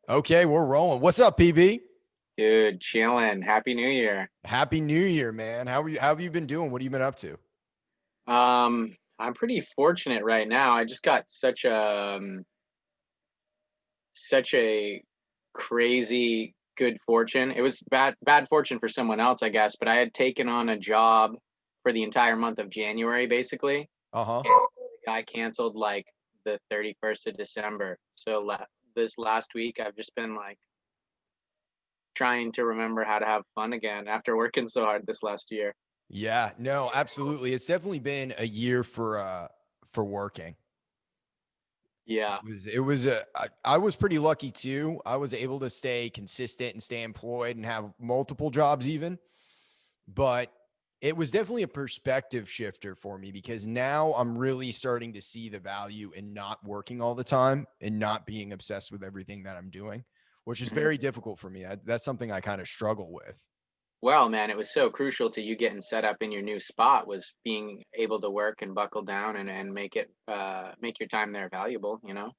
Okay, we're rolling. What's up, PB? Dude, chilling. Happy New Year. Happy New Year, man. How have you been doing? What have you been up to? I'm pretty fortunate right now. I just got such a crazy good fortune. It was bad fortune for someone else, I guess, but I had taken on a job for the entire month of January, basically. Uh-huh. And the guy canceled like the 31st of December. So this last week, I've just been like trying to remember how to have fun again after working so hard this last year. Yeah, no, absolutely. It's definitely been a year for working. Yeah. I was pretty lucky too. I was able to stay consistent and stay employed and have multiple jobs even. But it was definitely a perspective shifter for me because now I'm really starting to see the value in not working all the time and not being obsessed with everything that I'm doing, which is Mhm. very difficult for me. That's something I kind of struggle with. Well, man, it was so crucial to you getting set up in your new spot was being able to work and buckle down and make your time there valuable, you know?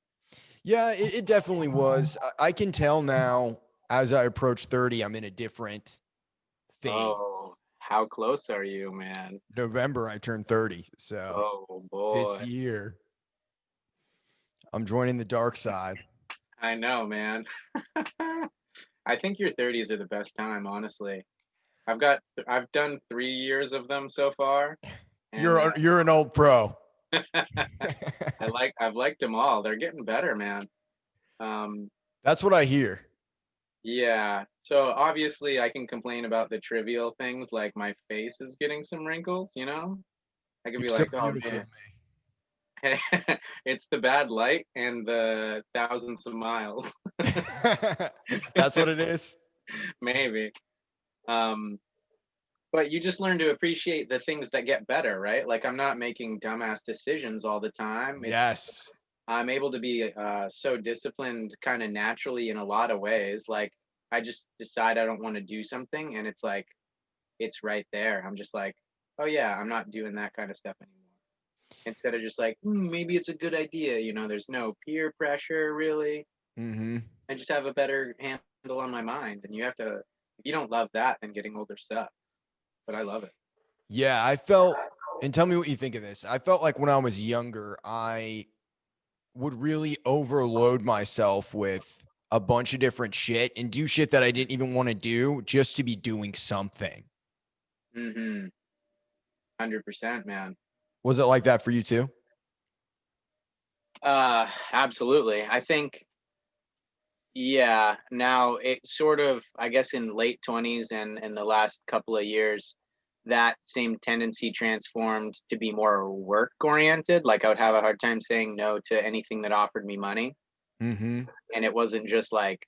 Yeah, it definitely was. I can tell now as I approach 30, I'm in a different phase. Oh, how close are you, man? November, I turned 30. So Oh this boy. year, I'm joining the dark side. I know, man. I think your 30s are the best time, honestly. I've done 3 years of them so far, and You're an old pro. I've liked them all. They're getting better, man. Um, That's what I hear. Yeah. So obviously I can complain about the trivial things like my face is getting some wrinkles, you know? I could You're be still like, "Oh beautiful man, to me. it's the bad light and the thousands of miles." That's what it is. Maybe. Um, but you just learn to appreciate the things that get better, right? Like I'm not making dumbass decisions all the time. It's Yes. I'm able to be so disciplined kind of naturally in a lot of ways. Like I just decide I don't want to do something and it's right there. I'm just like, oh yeah, I'm not doing that kind of stuff anymore. Instead of just like, maybe it's a good idea. There's no peer pressure really. Hmm. I just have a better handle on my mind. And if you don't love that, then getting older sucks. But I love it. Yeah, I felt, and tell me what you think of this. I felt like when I was younger, I would really overload myself with a bunch of different shit and do shit that I didn't even want to do just to be doing something. 100%, man. Was it like that for you too? Absolutely. I think, yeah, now it sort of, I guess in late 20s and in the last couple of years, that same tendency transformed to be more work oriented. Like I would have a hard time saying no to anything that offered me money. Hmm. And it wasn't just like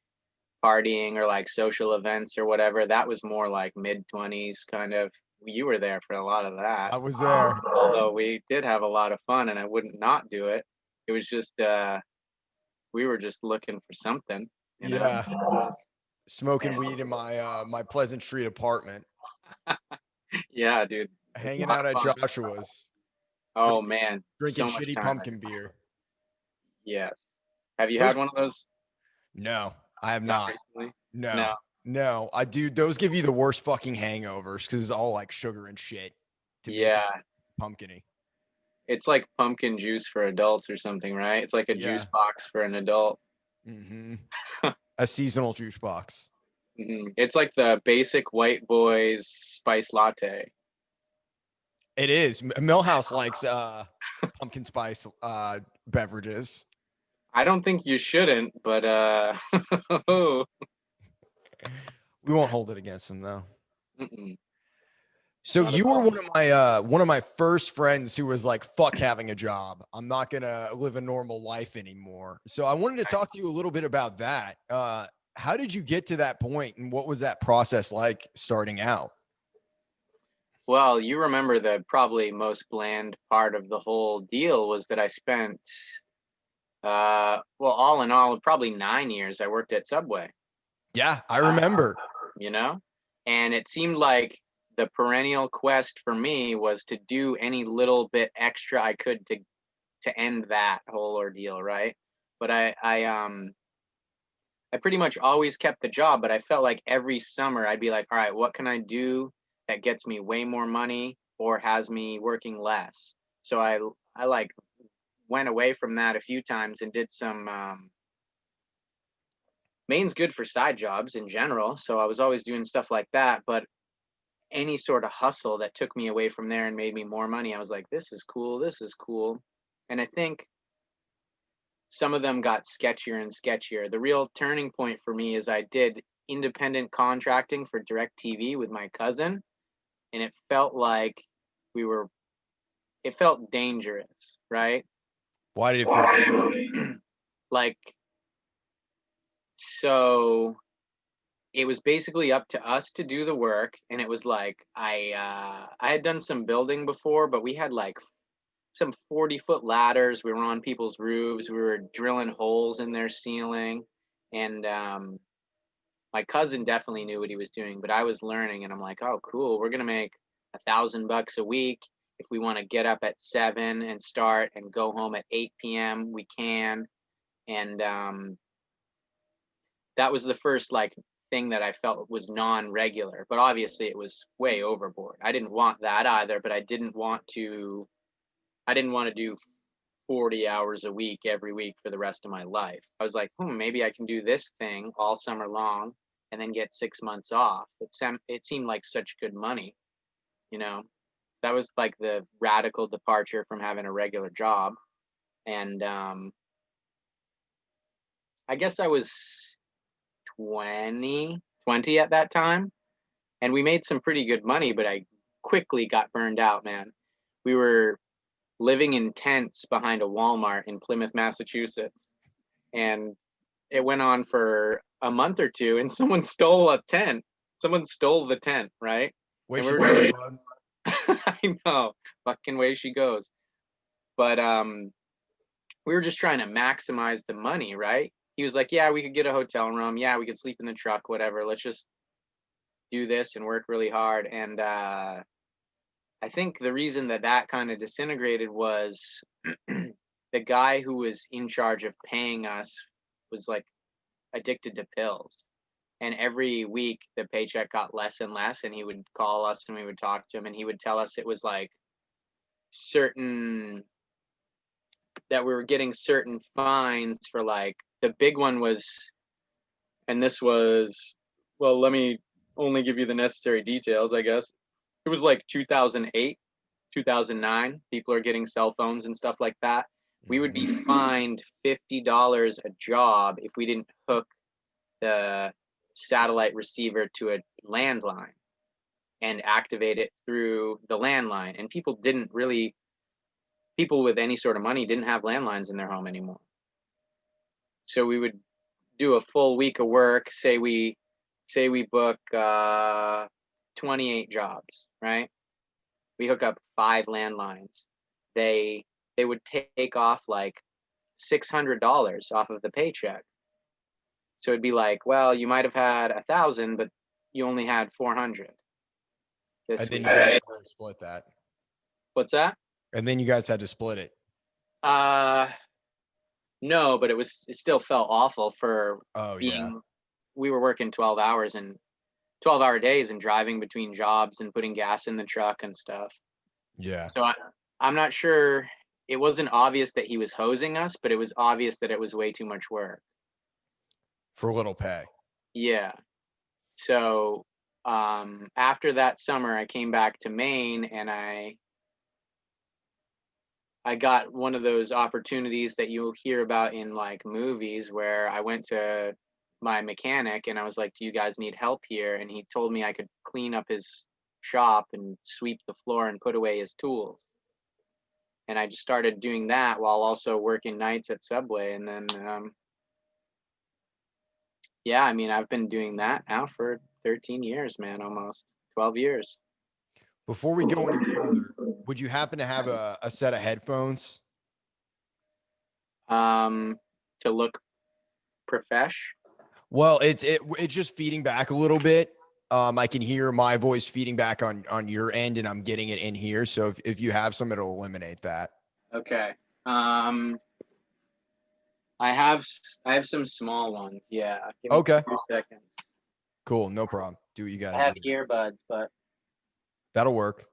partying or like social events or whatever. That was more like mid 20s kind of. You were there for a lot of that. I was there. Although we did have a lot of fun and I wouldn't not do it. It was just, we were just looking for something, you know? Yeah. Smoking And weed in my Pleasant Street apartment, yeah, dude, it's a hanging lot out of at fun. Joshua's, Oh drinking man, drinking so much shitty time. pumpkin beer. Yes. Have you had Those one of those? No, I have Not not. recently? No. No. No, I do. Those give you the worst fucking hangovers because it's all like sugar and shit to make it Yeah. pumpkiny. It's like pumpkin juice for adults or something, right? It's like a juice Yeah. box for an adult. Hmm. A seasonal juice box. It's like the basic white boys spice latte. It is. Millhouse likes pumpkin spice beverages. I don't think you shouldn't, but We won't hold it against them though. mm-mm, So not at you were all. one of my first friends who was like, fuck having a job. I'm not gonna live a normal life anymore. So I wanted to talk to you a little bit about that. How did you get to that point and what was that process like starting out? Well, you remember the probably most bland part of the whole deal was that I spent, well, all in all, probably 9 years I worked at Subway, Yeah, I uh, remember. you know? And it seemed like the perennial quest for me was to do any little bit extra I could to end that whole ordeal, right? But I pretty much always kept the job, but I felt like every summer I'd be like, all right, what can I do that gets me way more money or has me working less? So I like went away from that a few times and did some Maine's good for side jobs in general, so I was always doing stuff like that, but any sort of hustle that took me away from there and made me more money, I was like, this is cool, this is cool. And I think some of them got sketchier and sketchier. The real turning point for me is I did independent contracting for DirecTV with my cousin, and it felt like we were it felt dangerous, right? Why did it feel? Like, so it was basically up to us to do the work, and it was like I had done some building before, but we had like some 40-foot ladders. We were on people's roofs. We were drilling holes in their ceiling, and my cousin definitely knew what he was doing, but I was learning, and I'm like, oh, cool. We're gonna make $1,000 a week. If we want to get up at 7 and start and go home at 8 p.m., we can. And that was the first like thing that I felt was non-regular, but obviously it was way overboard. I didn't want that either, but I didn't want to do 40 hours a week every week for the rest of my life. I was like, maybe I can do this thing all summer long and then get 6 months off. It seemed like such good money, you know. That was like the radical departure from having a regular job. And I guess I was 20 at that time, and we made some pretty good money, but I quickly got burned out, man. We were living in tents behind a Walmart in Plymouth, Massachusetts, and it went on for a month or two, and someone stole a tent. Someone stole the tent, right? Way And she we were goes, just, bud. I know, fucking way she goes. But we were just trying to maximize the money, right? He was like, yeah, we could get a hotel room. Yeah, we could sleep in the truck, whatever. Let's just do this and work really hard. And I think the reason that that kind of disintegrated was the guy who was in charge of paying us was like addicted to pills. And every week the paycheck got less and less, and he would call us and we would talk to him, and he would tell us it was like certain that we were getting certain fines for, like, the big one was, and this was, well, let me only give you the necessary details, I guess. It was like 2008, 2009. People are getting cell phones and stuff like that. We would be fined $50 a job if we didn't hook the satellite receiver to a landline and activate it through the landline. And people with any sort of money didn't have landlines in their home anymore. So we would do a full week of work. Say we book 28 jobs, right? We hook up 5 landlines. They would take off like $600 off of the paycheck. So it'd be like, well, you might have had 1,000, but you only had 400 And this then week. you guys had to split that. What's that? And then you guys had to split it. No, but it still felt awful for Oh, yeah. being. We were working 12 hours and 12-hour days and driving between jobs and putting gas in the truck and stuff. Yeah. So I'm not sure. It wasn't obvious that he was hosing us, but it was obvious that it was way too much work. For little pay. Yeah. So after that summer, I came back to Maine, and I got one of those opportunities that you'll hear about in like movies, where I went to my mechanic and I was like, do you guys need help here? And he told me I could clean up his shop and sweep the floor and put away his tools. And I just started doing that while also working nights at Subway. And then, yeah, I mean, I've been doing that now for 13 years, man, almost 12 years. Before we go any further, would you happen to have a set of headphones? To look profesh. Well, it's just feeding back a little bit. I can hear my voice feeding back on your end, and I'm getting it in here. So if you have some, it'll eliminate that. Okay. I have some small ones. Yeah, give me Okay, 2 seconds. cool. No problem. Do what you got I to have do. earbuds, but That'll work.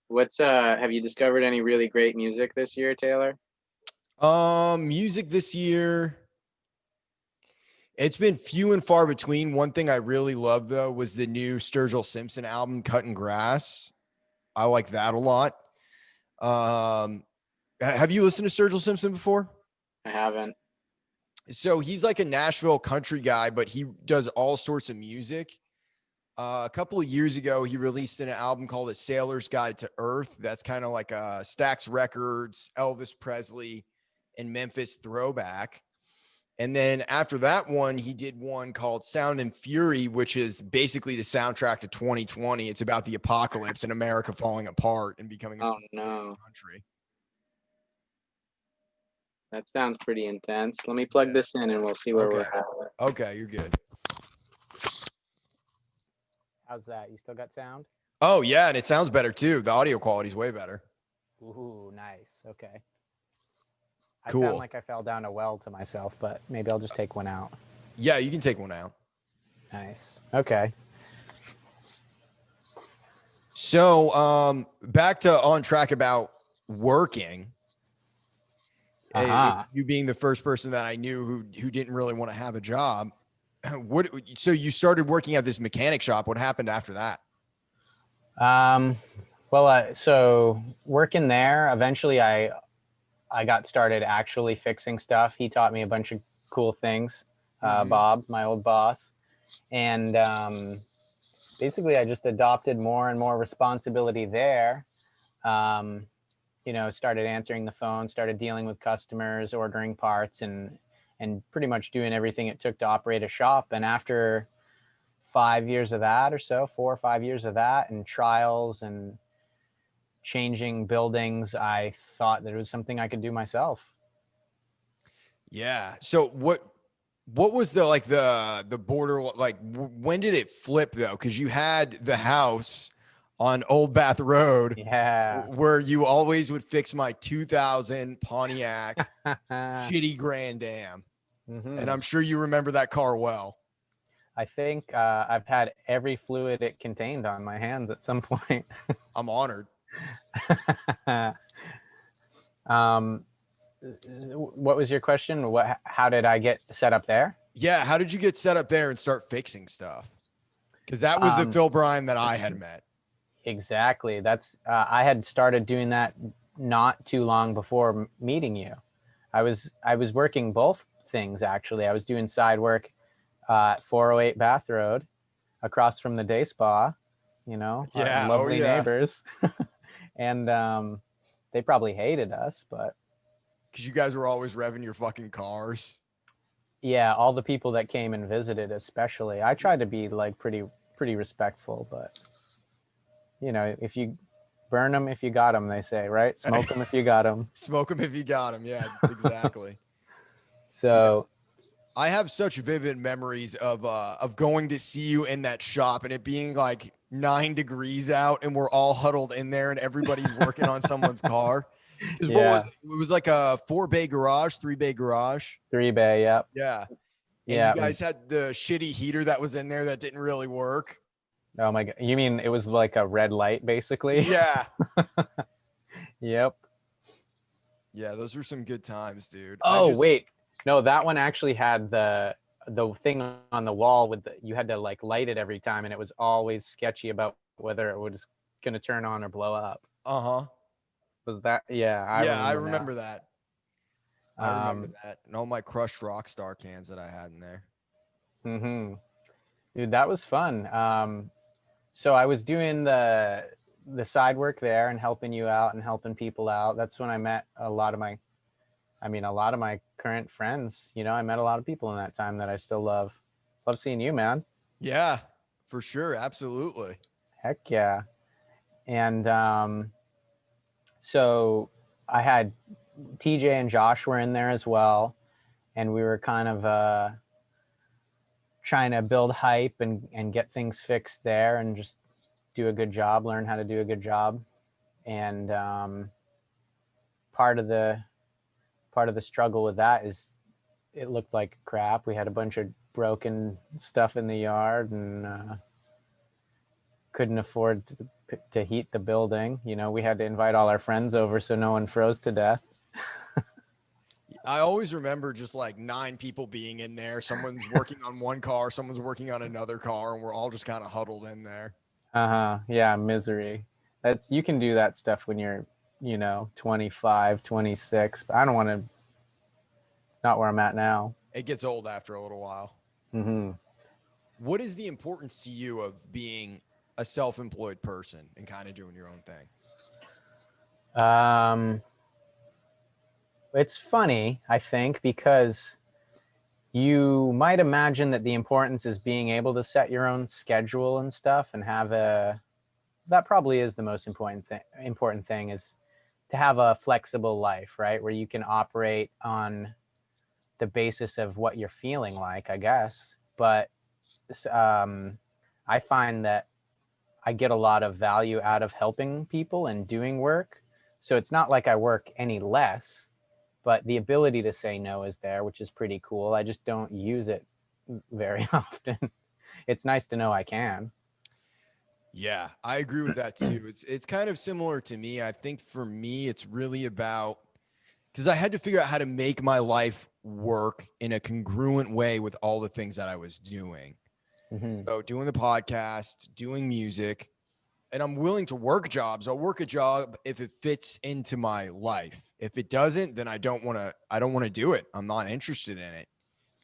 what's have you discovered any really great music this year, Taylor? Music this year. It's been few and far between. One thing I really love though was the new Sturgill Simpson album, Cutting Grass. I like that a lot. Um, have you listened to Sturgill Simpson before? I haven't. So he's like a Nashville country guy, but he does all sorts of music. A couple of years ago, he released an album called A Sailor's Guide to Earth. That's kind of like a Stax Records, Elvis Presley, and Memphis throwback. And then after that one, he did one called Sound and Fury, which is basically the soundtrack to 2020. It's about the apocalypse and America falling apart and becoming a Oh no, country. that sounds pretty intense. Let me plug Yeah. this in and we'll see where we're Okay. at. Okay. You're good. How's that? You still got sound? Oh, yeah. And it sounds better too. The audio quality is way better. Ooh, nice. Okay. I Cool. sound like I fell down a well to myself, but maybe I'll just take one out. Yeah. You can take one out. Nice. Okay. So, back to on track about working. You being the first person that I knew who didn't really want to have a job. So you started working at this mechanic shop. What happened after that? Well, so working there, eventually I got started actually fixing stuff. He taught me a bunch of cool things. Bob, my old boss, and basically I just adopted more and more responsibility there. Started answering the phone, started dealing with customers, ordering parts, and pretty much doing everything it took to operate a shop. And after 5 years of that or so, 4 or 5 years of that, and trials and changing buildings, I thought that it was something I could do myself. Yeah. So what was the border like? When did it flip though? Because you had the house on Old Bath Road, Yeah. where you always would fix my 2000 Pontiac shitty Grand Am, and I'm sure you remember that car well. I think I've had every fluid it contained on my hands at some point. I'm honored. What was your question? How did I get set up there? Yeah. How did you get set up there and start fixing stuff? Because that was the Phil Bryan that I had met. Exactly. That's I had started doing that not too long before meeting you. I was working both things actually. I was doing side work at 408 Bath Road, across from the day spa. Yeah. Lovely neighbors, and they probably hated us, but because you guys were always revving your fucking cars. yeah, all the people that came and visited, especially. I tried to be like pretty respectful, but if you burn them if you got them, they say, right? Smoke them if you got them. Smoke them if you got them. Yeah, exactly. So yeah. I have such vivid memories of going to see you in that shop and it being like 9 degrees out and we're all huddled in there and everybody's working on someone's car. Because yeah, it was like a 4-bay garage, 3-bay garage. 3-bay, yep. Yeah. And Yeah, you guys had the shitty heater that was in there that didn't really work. oh my god, you mean it was like a red light basically? Yeah. Yep. Yeah, those were some good times, dude. Oh wait, no, that one actually had the thing on the wall with you had to like light it every time, and it was always sketchy about whether it was gonna turn on or blow up. Uh-huh. Was that? Yeah, I remember that. I remember Um, that. And all my crushed Rockstar cans that I had in there. Dude, that was fun. So I was doing the side work there and helping you out and helping people out. That's when I met a lot of my current friends. I met a lot of people in that time that I still love. Love seeing you, man. Yeah, for sure. Absolutely. Heck yeah. And so I had TJ and Josh were in there as well. And we were kind of trying to build hype and get things fixed there and just do a good job, learn how to do a good job. And part of the struggle with that is it looked like crap. We had a bunch of broken stuff in the yard, and couldn't afford to heat the building. You know, we had to invite all our friends over so no one froze to death. I always remember just like 9 people being in there. Someone's working on one car, someone's working on another car, and we're all just kind of huddled in there. Yeah, misery. That's, you can do that stuff when you're, 25, 26, but I don't want to, not where I'm at now. It gets old after a little while. Mm-hmm. What is the importance to you of being a self-employed person and kind of doing your own thing? It's funny, I think, because you might imagine that the importance is being able to set your own schedule and stuff and that probably is the most important thing is to have a flexible life, right? Where you can operate on the basis of what you're feeling like, I guess. But I find that I get a lot of value out of helping people and doing work. So it's not like I work any less, but the ability to say no is there, which is pretty cool. I just don't use it very often. It's nice to know I can. Yeah, I agree with that too. It's kind of similar to me. I think for me, it's really about, because I had to figure out how to make my life work in a congruent way with all the things that I was doing. Mm-hmm. So doing the podcast, doing music, and I'm willing to work jobs. I'll work a job if it fits into my life. If it doesn't, then I don't want to do it. I'm not interested in it.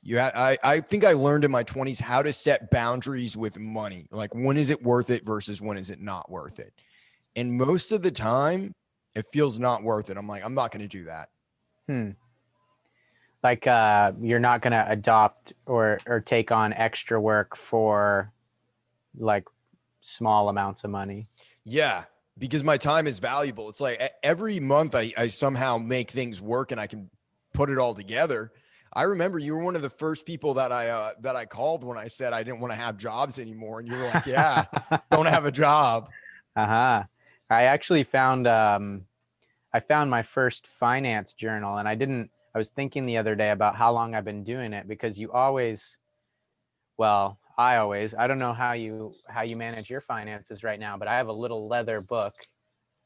I think I learned in my 20s how to set boundaries with money. Like, when is it worth it versus when is it not worth it? And most of the time it feels not worth it. I'm like, I'm not going to do that. Like, you're not going to adopt or take on extra work for like small amounts of money. Yeah, because my time is valuable. It's like every month I somehow make things work and I can put it all together. I remember you were one of the first people that I called when I said I didn't want to have jobs anymore. And you were like, yeah, don't have a job. I actually found, I found my first finance journal, and I was thinking the other day about how long I've been doing it, because I don't know how you manage your finances right now, but I have a little leather book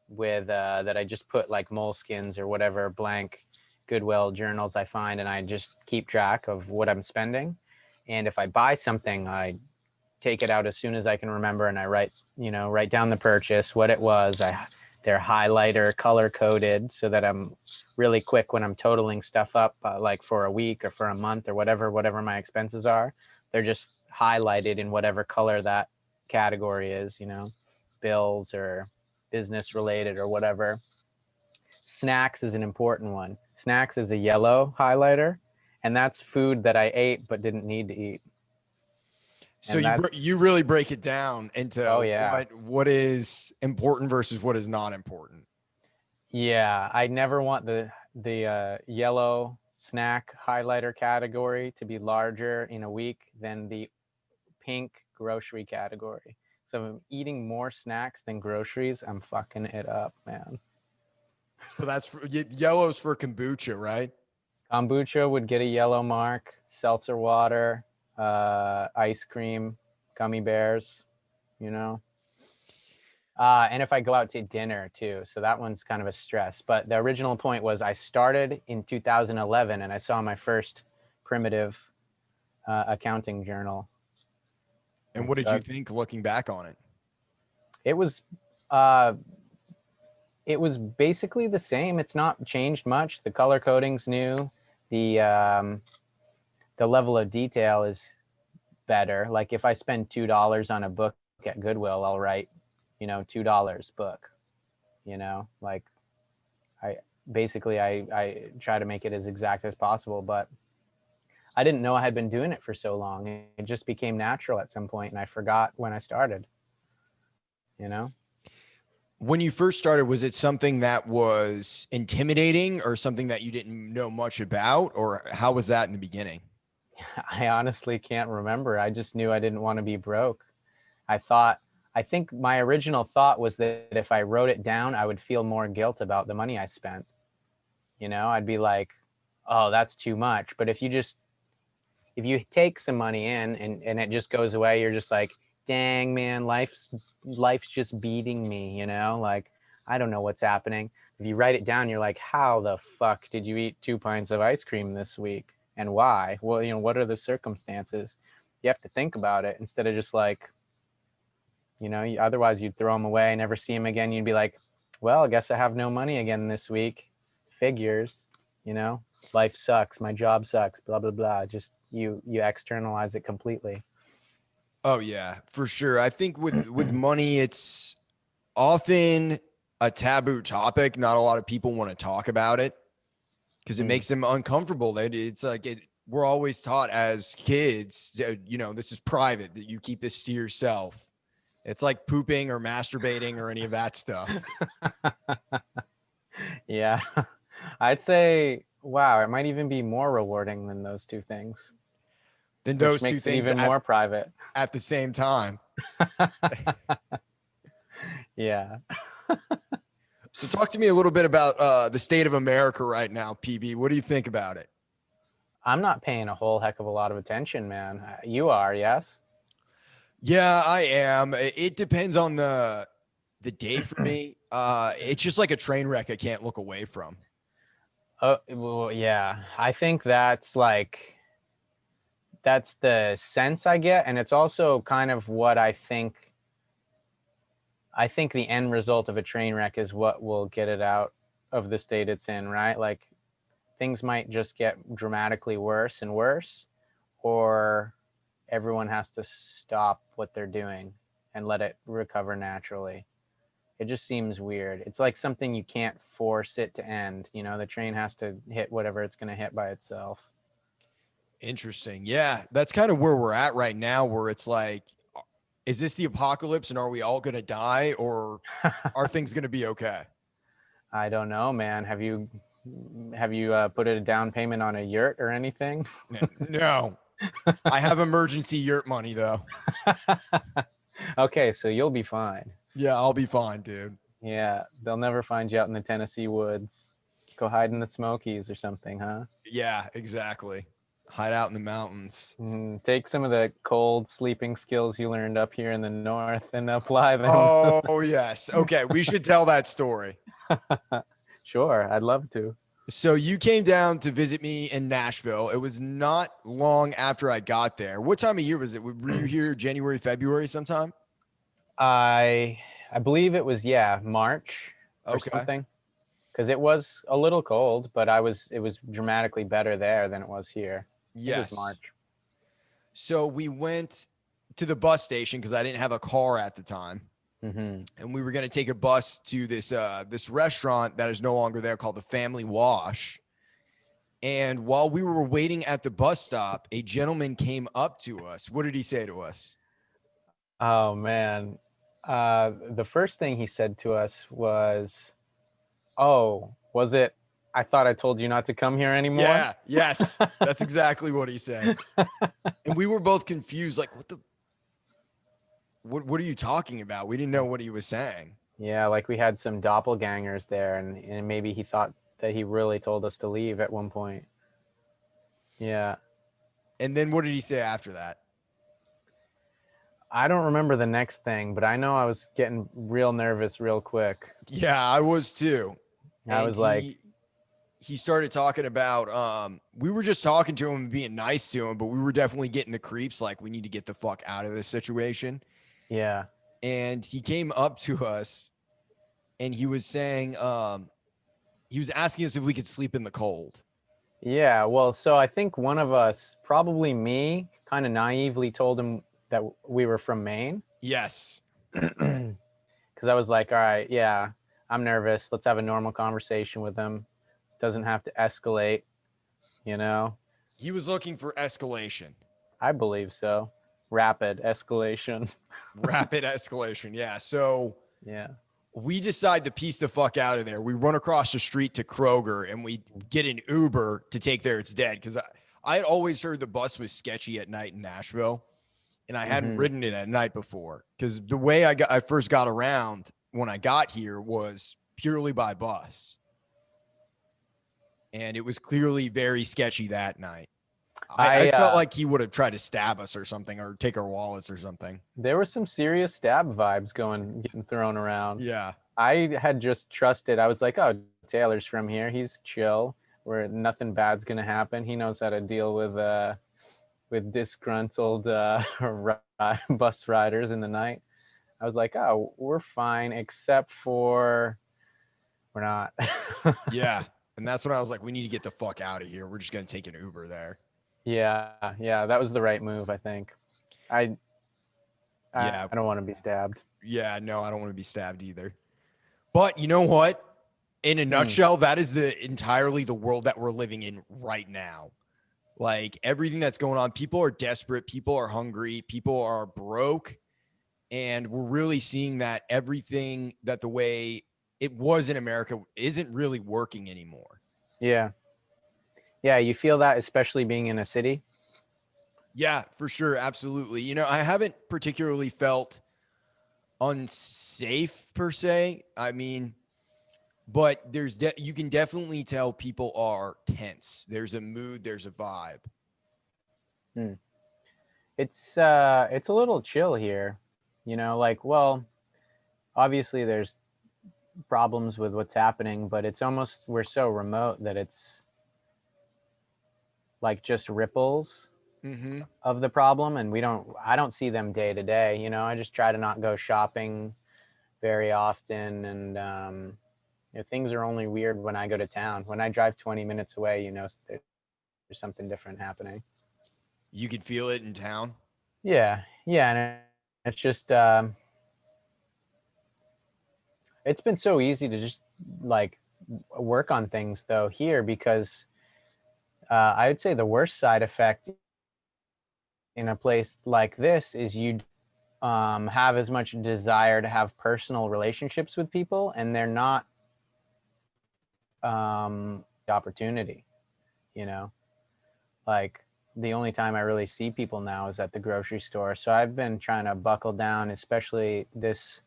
with, that I just put like moleskins or whatever blank Goodwill journals I find, and I just keep track of what I'm spending. And if I buy something, I take it out as soon as I can remember, and I write down the purchase, what it was. They're highlighter color coded so that I'm really quick when I'm totaling stuff up, like for a week or for a month or whatever my expenses are. They're just highlighted in whatever color that category is, bills or business related or whatever. Snacks is an important one. Snacks is a yellow highlighter, and that's food that I ate but didn't need to eat. So you really break it down into what is important versus what is not important. Yeah, I never want the yellow snack highlighter category to be larger in a week than the pink grocery category. So if I'm eating more snacks than groceries, I'm fucking it up, man. So that's yellow's for kombucha, right? Kombucha would get a yellow mark. Seltzer water, ice cream, gummy bears, and if I go out to dinner too, so that one's kind of a stress. But the original point was I started in 2011 and I saw my first primitive accounting journal. And what did you think looking back on it? It was basically the same. It's not changed much. The color coding's new. The level of detail is better. Like if I spend $2 on a book at Goodwill, I'll write, $2 book. Like I try to make it as exact as possible, but I didn't know I had been doing it for so long. It just became natural at some point, and I forgot when I started. When you first started, was it something that was intimidating or something that you didn't know much about, or how was that in the beginning? I honestly can't remember. I just knew I didn't want to be broke. I think my original thought was that if I wrote it down, I would feel more guilt about the money I spent. You know, I'd be like, oh, that's too much. But if you take some money in and it just goes away, you're just like, dang man, life's just beating me, you know? Like, I don't know what's happening. If you write it down, you're like, how the fuck did you eat 2 pints of ice cream this week? And why? Well, you know, what are the circumstances? You have to think about it instead of just like, you know, otherwise you'd throw them away, never see them again. You'd be like, well, I guess I have no money again this week. Figures, you know, life sucks. My job sucks, blah, blah, blah. Just you externalize it completely. Oh yeah, for sure. I think with money, it's often a taboo topic. Not a lot of people want to talk about it because it makes them uncomfortable. It's like we're always taught as kids, you know, this is private, that you keep this to yourself. It's like pooping or masturbating or any of that stuff. Yeah. I'd say, wow, it might even be more rewarding than those two things. Then those Which two makes it things even more private. at the same time. Yeah. So talk to me a little bit about the state of America right now, PB. What do you think about it? I'm not paying a whole heck of a lot of attention, man. You are, yes? Yeah, I am. It depends on the day for me. It's just like a train wreck I can't look away from. Oh, well, yeah. I think that's the sense I get, and it's also kind of what I think the end result of a train wreck is what will get it out of the state it's in, right? Like things might just get dramatically worse and worse, or everyone has to stop what they're doing and let it recover naturally. It just seems weird. It's like something you can't force it to end. You know, the train has to hit whatever it's going to hit by itself. Interesting. Yeah, that's kind of where we're at right now, where it's like, is this the apocalypse and are we all going to die, or are things going to be okay? I don't know, man. Have you put a down payment on a yurt or anything? No. I have emergency yurt money though. Okay, so you'll be fine. Yeah, I'll be fine, dude. Yeah, they'll never find you out in the Tennessee woods. Go hide in the Smokies or something, huh? Yeah, exactly. Hide out in the mountains. Take some of the cold sleeping skills you learned up here in the north and apply them. Oh, yes. Okay, we should tell that story. Sure, I'd love to. So you came down to visit me in Nashville. It was not long after I got there. What time of year was it? Were you here January, February sometime? I believe it was March or something. Because it was a little cold, but it was dramatically better there than it was here. Yes. It was March. So we went to the bus station because I didn't have a car at the time. Mm-hmm. And we were going to take a bus to this restaurant that is no longer there called the Family Wash. And while we were waiting at the bus stop, a gentleman came up to us. What did he say to us? Oh, man. The first thing he said to us was, oh, was it, I thought I told you not to come here anymore? Yeah, yes. That's exactly what he said. And we were both confused, like, what are you talking about? We didn't know what he was saying. Yeah, like we had some doppelgangers there, and maybe he thought that he really told us to leave at one point. Yeah. And then what did he say after that? I don't remember the next thing, but I know I was getting real nervous real quick. Yeah, I was too. I was like, he started talking about, we were just talking to him and being nice to him, but we were definitely getting the creeps. Like, we need to get the fuck out of this situation. yeah. And he came up to us and he was saying, he was asking us if we could sleep in the cold. Yeah. Well, so I think one of us, probably me, kind of naively told him that we were from Maine. Yes. Because I was like, all right, yeah, I'm nervous. Let's have a normal conversation with him. It doesn't have to escalate, you know? He was looking for escalation. I believe so. Rapid escalation. Rapid escalation. Yeah. So yeah, we decide to piece the fuck out of there. We run across the street to Kroger and we get an Uber to take there. It's dead. Because I had always heard the bus was sketchy at night in Nashville. And I hadn't ridden it at night before. Because the way I first got around when I got here was purely by bus. and it was clearly very sketchy that night. I I felt like he would have tried to stab us or something, or take our wallets or something. There were some serious stab vibes getting thrown around. Yeah. I had just trusted. I was like, oh, Taylor's from here. He's chill. Where nothing bad's gonna happen. He knows how to deal with disgruntled bus riders in the night. I was like, oh, we're fine, except for we're not. Yeah. And that's when I was like, we need to get the fuck out of here. We're just going to take an Uber there. Yeah, that was the right move, I think. I Yeah. don't want to be stabbed. Yeah. No, I don't want to be stabbed either. But you know what? In a nutshell, that is entirely the world that we're living in right now. Like everything that's going on, people are desperate. People are hungry. People are broke. And we're really seeing that everything that the way it was in America isn't really working anymore. Yeah. Yeah, you feel that, especially being in a city? Yeah, for sure. Absolutely. You know, I haven't particularly felt unsafe per se. I mean, but you can definitely tell people are tense. There's a mood, there's a vibe. It's a little chill here. You know, like, well, obviously there's problems with what's happening, but it's almost, we're so remote that it's like just ripples of the problem, and I don't see them day to day. You know, I just try to not go shopping very often, and you know, things are only weird when I go to town. When I drive 20 minutes away, you know, there's something different happening. You can feel it in town. Yeah, and it's just it's been so easy to just like work on things though here, because I would say the worst side effect in a place like this is you have as much desire to have personal relationships with people, and they're not the opportunity, you know, like the only time I really see people now is at the grocery store. So I've been trying to buckle down, especially this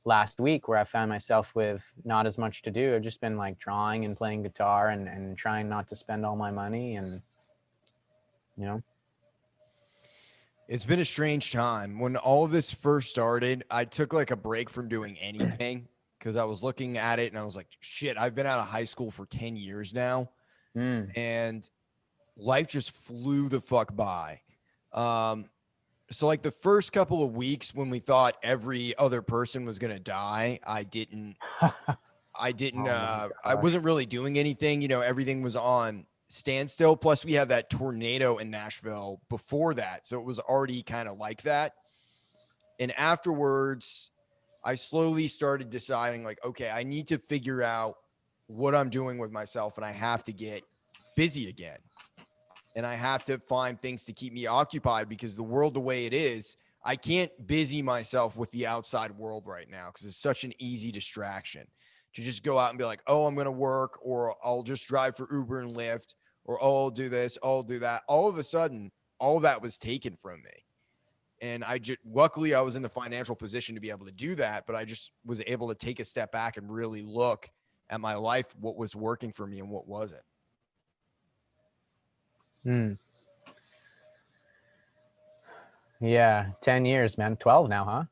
last week where I found myself with not as much to do. I've just been like drawing and playing guitar and trying not to spend all my money, and you know. It's been a strange time. When all of this first started, I took like a break from doing anything because I was looking at it and I was like, shit, I've been out of high school for 10 years now. And life just flew the fuck by. So like the first couple of weeks when we thought every other person was going to die, I wasn't really doing anything. You know, everything was on standstill. Plus we had that tornado in Nashville before that. So it was already kind of like that. And afterwards, I slowly started deciding like, okay, I need to figure out what I'm doing with myself, and I have to get busy again. And I have to find things to keep me occupied, because the world, the way it is, I can't busy myself with the outside world right now because it's such an easy distraction to just go out and be like, oh, I'm going to work, or I'll just drive for Uber and Lyft, or oh, I'll do this, I'll do that. All of a sudden, all that was taken from me. And luckily I was in the financial position to be able to do that, but I just was able to take a step back and really look at my life, what was working for me and what wasn't. Yeah, 10 years, man. 12 now,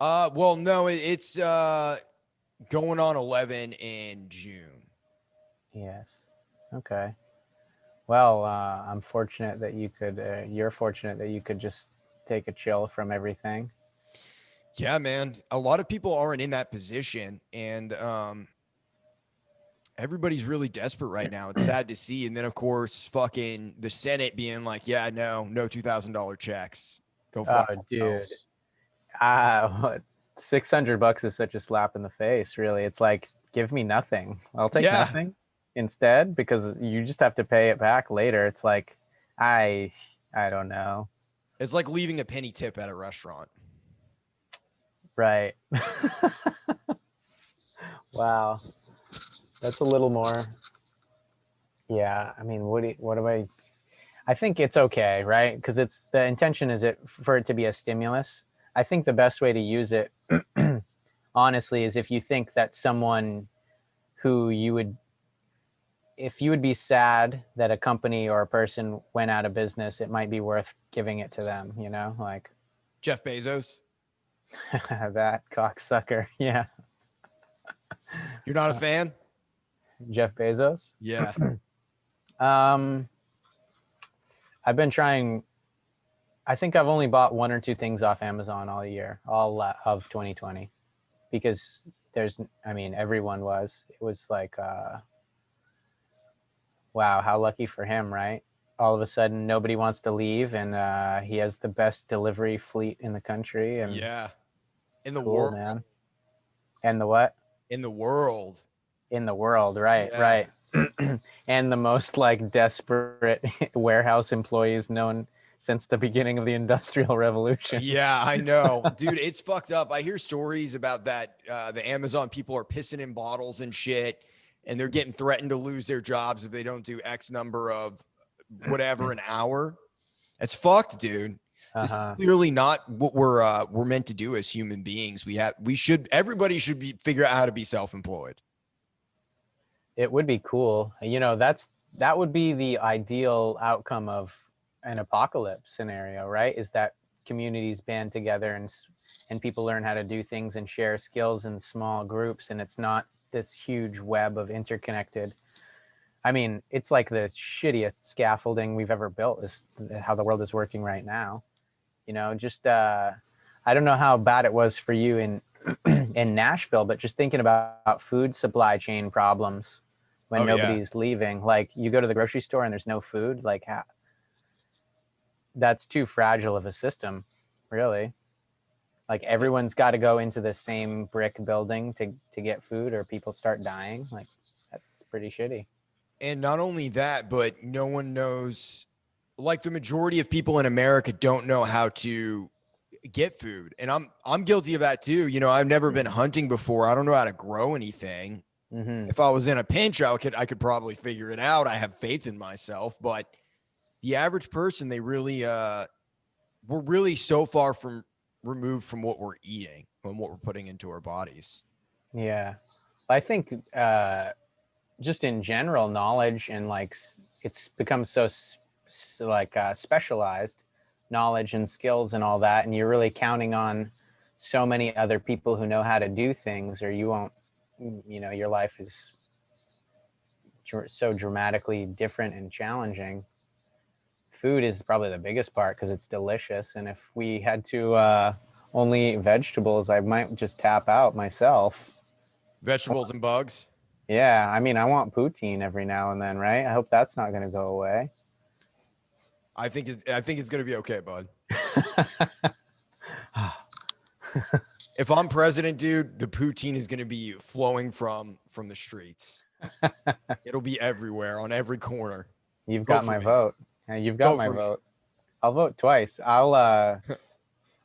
huh? Well, no, it's going on 11 in June. Yes. Okay. Well, I'm fortunate that you could, you're fortunate that you could just take a chill from everything. Yeah, man. A lot of people aren't in that position, and everybody's really desperate right now. It's sad to see. And then of course, fucking the Senate being like, yeah, no $2,000 checks. Go fuck yourselves. Dude. $600 is such a slap in the face, really. It's like, give me nothing. I'll take nothing instead, because you just have to pay it back later. It's like, I don't know. It's like leaving a penny tip at a restaurant. Right. Wow. That's a little more. Yeah. I mean, I think it's okay, right? Because the intention is for it to be a stimulus. I think the best way to use it, honestly, is if you think that someone who you would if you would be sad that a company or a person went out of business, it might be worth giving it to them, you know, like Jeff Bezos. that cocksucker. Yeah. You're not a fan? Jeff Bezos. Yeah. Um, I've been trying. I think I've only bought one or two things off Amazon all year, of 2020, because everyone was. It was like, wow, how lucky for him, right? All of a sudden, nobody wants to leave, and he has the best delivery fleet in the country. And Yeah. In the cool, world. man. And the what? In the world. In the world, right, Yeah. right. And the most like desperate warehouse employees known since the beginning of the Industrial Revolution. Yeah, I know. Dude, it's fucked up. I hear stories about that. The Amazon people are pissing in bottles and shit, and they're getting threatened to lose their jobs if they don't do X number of whatever an hour. It's fucked, dude. This is clearly not what we're meant to do as human beings. Everybody should figure out how to be self-employed. It would be cool. You know, that would be the ideal outcome of an apocalypse scenario, right? Is that communities band together and people learn how to do things and share skills in small groups, and it's not this huge web of interconnected. I mean, it's like the shittiest scaffolding we've ever built is how the world is working right now. You know, just I don't know how bad it was for you in in Nashville, but just thinking about food supply chain problems when nobody's leaving. Like you go to the grocery store and there's no food, like that's too fragile of a system, really. Like everyone's got to go into the same brick building to get food, or people start dying. Like that's pretty shitty. And not only that, but no one knows, like the majority of people in America don't know how to get food. And I'm guilty of that too. You know, I've never been hunting before. I don't know how to grow anything. Mm-hmm. If I was in a pinch, I could probably figure it out. I have faith in myself, but the average person, they really we're really so far removed from what we're eating and what we're putting into our bodies. Yeah. I think just in general, knowledge and like it's become so specialized knowledge and skills and all that, and you're really counting on so many other people who know how to do things, or you won't, you know, your life is so dramatically different and challenging. Food is probably the biggest part because it's delicious, and if we had to only eat vegetables, I might just tap out myself. Vegetables and bugs. Yeah, I mean, I want poutine every now and then, right? I hope that's not going to go away. I think it's going to be okay, bud. If I'm president, dude, the poutine is going to be flowing from the streets. It'll be everywhere on every corner. You've got my vote. You've got my vote. I'll vote twice. I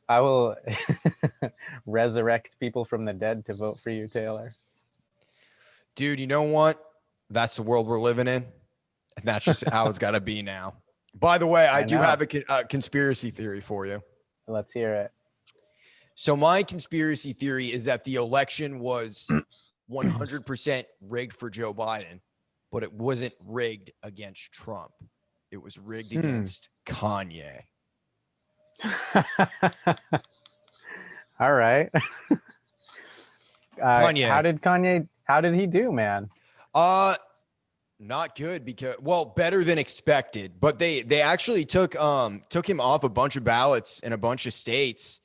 will resurrect people from the dead to vote for you, Taylor. Dude, you know what? That's the world we're living in. And that's just how it's got to be now. By the way, I do have a conspiracy theory for you. Let's hear it. So my conspiracy theory is that the election was 100% rigged for Joe Biden, but it wasn't rigged against Trump. It was rigged against Kanye. All right. Kanye. How did he do, man? Not good better than expected, but they actually took him off a bunch of ballots in a bunch of states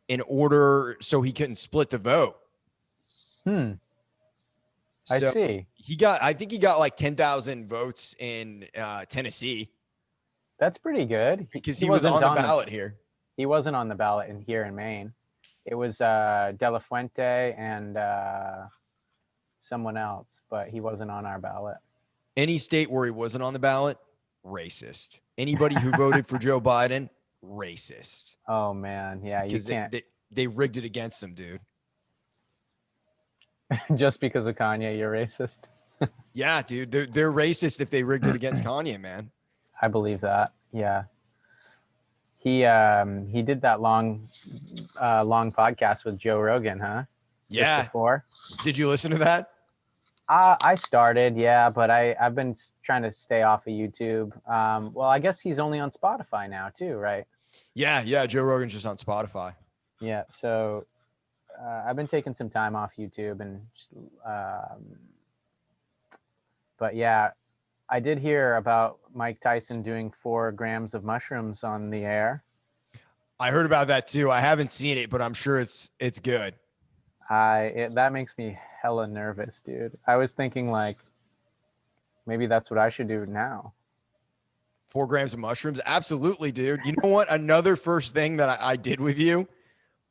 in order so he couldn't split the vote. I see. I think he got like 10,000 votes in Tennessee. That's pretty good. Because he was on the ballot here. He wasn't on the ballot here in Maine. It was De La Fuente and someone else, but he wasn't on our ballot. Any state where he wasn't on the ballot, racist. Anybody who voted for Joe Biden, racist. Oh man, yeah, you can't. They rigged it against him, dude. Just because of Kanye, you're racist. Yeah, dude, they're racist if they rigged it against Kanye, man. I believe that. Yeah. He did that long podcast with Joe Rogan, huh? Yeah. Before. Did you listen to that? I started, yeah, but I've been trying to stay off of YouTube. Well, I guess he's only on Spotify now too, right? Yeah. Joe Rogan's just on Spotify. Yeah. So I've been taking some time off YouTube and just, but yeah, I did hear about Mike Tyson doing 4 grams of mushrooms on the air. I heard about that too. I haven't seen it, but I'm sure it's good. That makes me hella nervous, dude. I was thinking like maybe that's what I should do now. 4 grams of mushrooms. Absolutely, dude. You know what? Another first thing that I did with you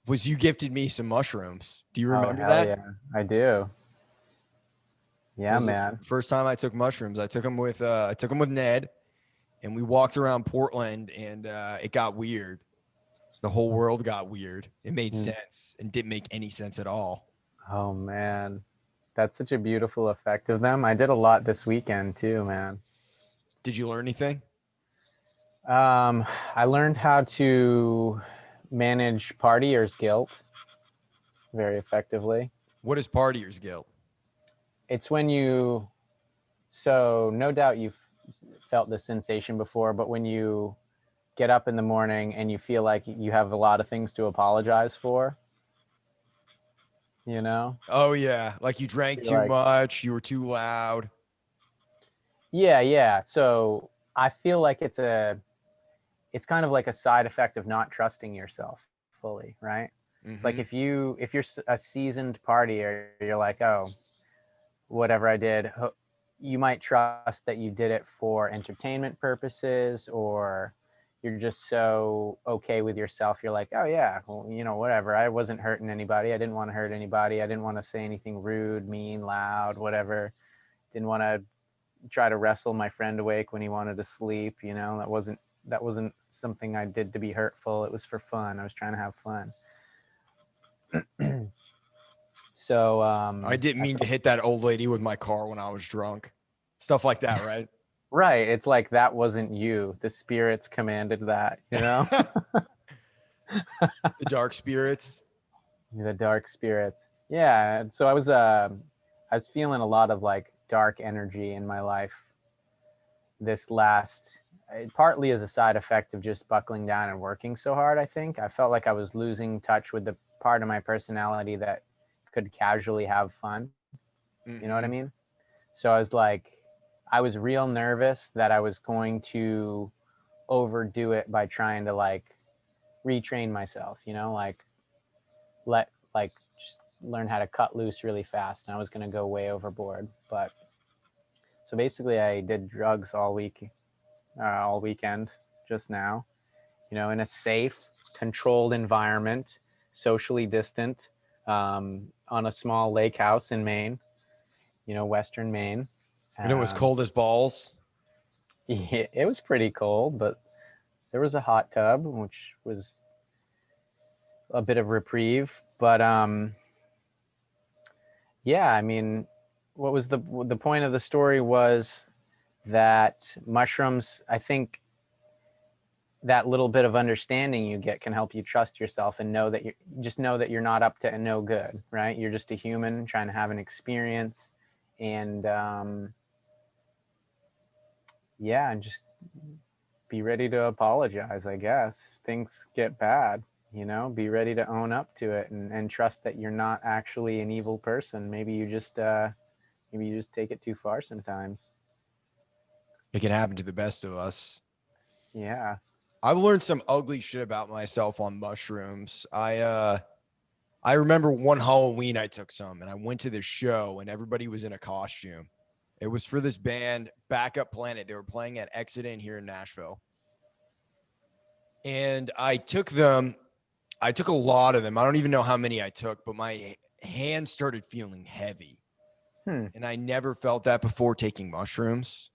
was you gifted me some mushrooms. Do you Oh, remember hell that? yeah. I do. It Yeah, was the man. first time I took mushrooms. I took them with Ned, and we walked around Portland, and it got weird. The whole world got weird. It made Mm. sense and didn't make any sense at all. Oh, man. That's such a beautiful effect of them. I did a lot this weekend too, man. Did you learn anything? I learned how to manage partier's guilt very effectively. What is partier's guilt? It's when you, so no doubt you've felt this sensation before, but when you get up in the morning and you feel like you have a lot of things to apologize for, you know? Oh yeah, like you drank You're too like, much, you were too loud. yeah. So I feel like it's kind of like a side effect of not trusting yourself fully, right? It's like Mm-hmm. if you're a seasoned partier, you're like, oh, whatever I did, you might trust that you did it for entertainment purposes, or you're just so okay with yourself. You're like, oh yeah, well, you know, whatever. I wasn't hurting anybody. I didn't want to hurt anybody. I didn't want to say anything rude, mean, loud, whatever. Didn't want to try to wrestle my friend awake when he wanted to sleep. You know, that wasn't something I did to be hurtful. It was for fun. I was trying to have fun. So I didn't mean to hit that old lady with my car when I was drunk. Stuff like that, right? right, it's like that wasn't you. The spirits commanded that, you know. The dark spirits. The dark spirits. Yeah. So I was feeling a lot of like dark energy in my life this last, partly as a side effect of just buckling down and working so hard. I think I felt like I was losing touch with the part of my personality that could casually have fun. You know what I Mm-hmm. mean? So I was like, I was real nervous that I was going to overdo it by trying to like retrain myself, you know, let like just learn how to cut loose really fast, and I was going to go way overboard. But so basically I did drugs all weekend just now, you know, in a safe, controlled environment, socially distant, on a small lake house in Maine, you know, Western Maine. And it was cold as balls. It was pretty cold, but there was a hot tub, which was a bit of reprieve. But yeah, I mean, what was the point of the story was that mushrooms, I think that little bit of understanding you get can help you trust yourself and know that you're not up to no good, right? You're just a human trying to have an experience, and yeah, and just be ready to apologize, I guess. Things get bad, you know, be ready to own up to it, and trust that you're not actually an evil person. Maybe you just take it too far sometimes. It can happen to the best of us. Yeah. I've learned some ugly shit about myself on mushrooms. I remember one Halloween I took some and I went to this show and everybody was in a costume. It was for this band, Backup Planet. They were playing at Exodus here in Nashville. And I took them. I took a lot of them. I don't even know how many I took, but my hands started feeling heavy. And I never felt that before taking mushrooms.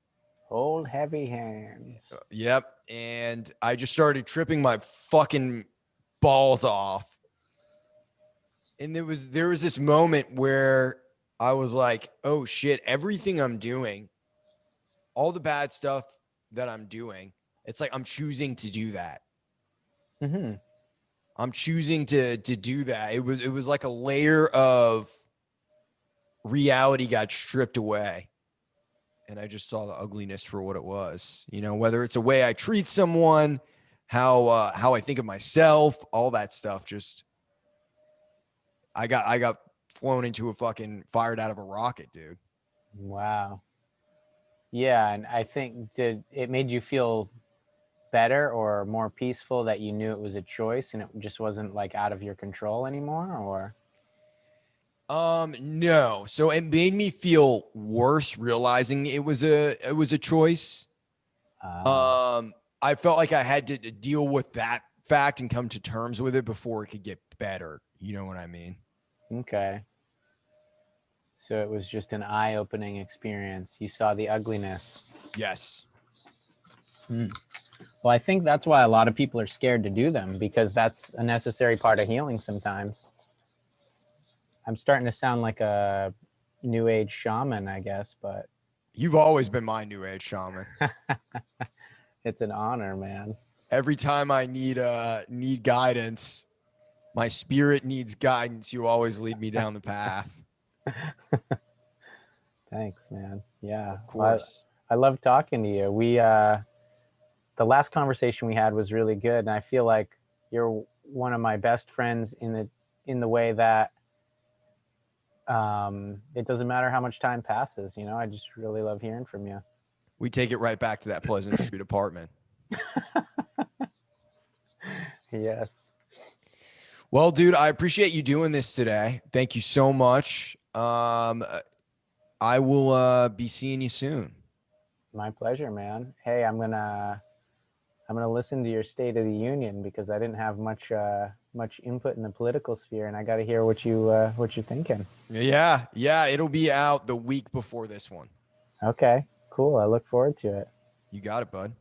Old heavy hands. Yep. And I just started tripping my fucking balls off. And there was this moment where I was like, oh shit, everything I'm doing, all the bad stuff that I'm doing, it's like I'm choosing to do that. Mm-hmm. I'm choosing to do that. It was like a layer of reality got stripped away. And I just saw the ugliness for what it was, you know, whether it's a way I treat someone, how I think of myself, all that stuff. Just, I got flown into a fucking fired out of a rocket, dude. Wow. Yeah, and I think did it made you feel better or more peaceful that you knew it was a choice and it just wasn't like out of your control anymore, or? No. So it made me feel worse realizing it was a choice. Oh, I felt like I had to deal with that fact and come to terms with it before it could get better. You know what I mean? okay. So it was just an eye-opening experience. You saw the ugliness. Yes. Hmm. Well, I think that's why a lot of people are scared to do them, because that's a necessary part of healing sometimes. I'm starting to sound like a new age shaman, I guess, but You've always been my new age shaman. it's an honor, man. Every time I need guidance, my spirit needs guidance. You always lead me down the path. Thanks, man. Yeah. Of Well, course. I love talking to you. The last conversation we had was really good, and I feel like you're one of my best friends in the way that it doesn't matter how much time passes. You know, I just really love hearing from you. We take it right back to that Pleasant Street apartment. Yes. Well, dude, I appreciate you doing this today. Thank you so much. I will be seeing you soon. My pleasure, man. Hey, I'm gonna listen to your State of the Union because I didn't have much input in the political sphere, and I got to hear what you're thinking. Yeah, it'll be out the week before this one. Okay, cool. I look forward to it. You got it, bud.